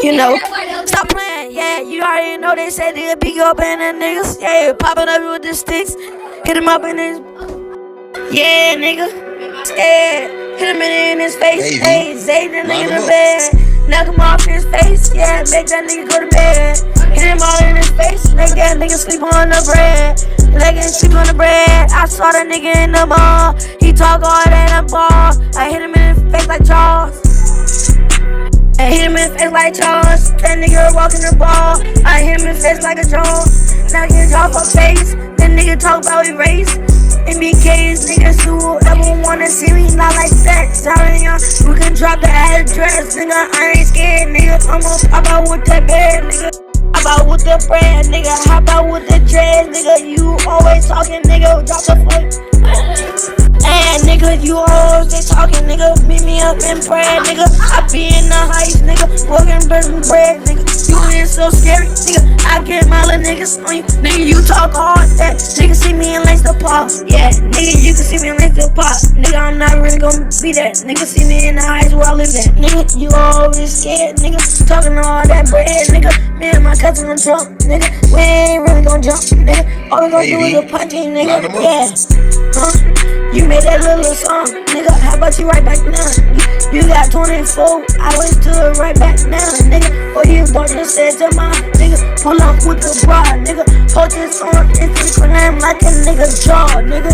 You know, stop playing, yeah. You already know they said they'll pick you up in the niggas. Yeah, popping up with the sticks. Hit him up in his. Yeah, nigga. Yeah, hit him in his face. Hey, Zay the nigga in the bed. Knock him off his face. Yeah, make that nigga go to bed. Hit him all in his face. Make that nigga sleep on the bread. Let him sleep on the bread. I saw the nigga in the mall. He talk all that in the ball. I hit him in his face like Charles. I hit him in his face like Charles. That nigga walking the ball. I hit him in his face like a Charles. Now get off her face. That nigga talk about his race. MBK's niggas who ever wanna see me not like that. Telling y'all we can drop the address, nigga. I ain't scared, nigga. I'ma pop out with that bed, nigga. Hop out with the bread, nigga. Hop out with the dread, nigga. You always talking, nigga. Drop the fuck. And nigga, you always talking, nigga. Meet me up in prayer, nigga. I be in the heights, nigga. Working bread, nigga. You ain't so scary, nigga. I get my little niggas on you. Nigga, you talk hard that. Nigga, see me in Lace the Park. Yeah, nigga, you can see me in Lace the Park. Nigga, I'm not really gonna be that. Nigga, see me in the heights where I live at. Nigga, you always scared, nigga. Talking all that bread, nigga. Me and my cousin on Trump, nigga. We ain't really gonna jump, nigga. All we gonna do is a punching, nigga. Yeah. You made that little song, nigga. How about you right back now? You got 24 hours to right back now, nigga. Or you don't just say to my nigga, pull up with the bra, nigga. Post this on Instagram like a nigga jaw, nigga.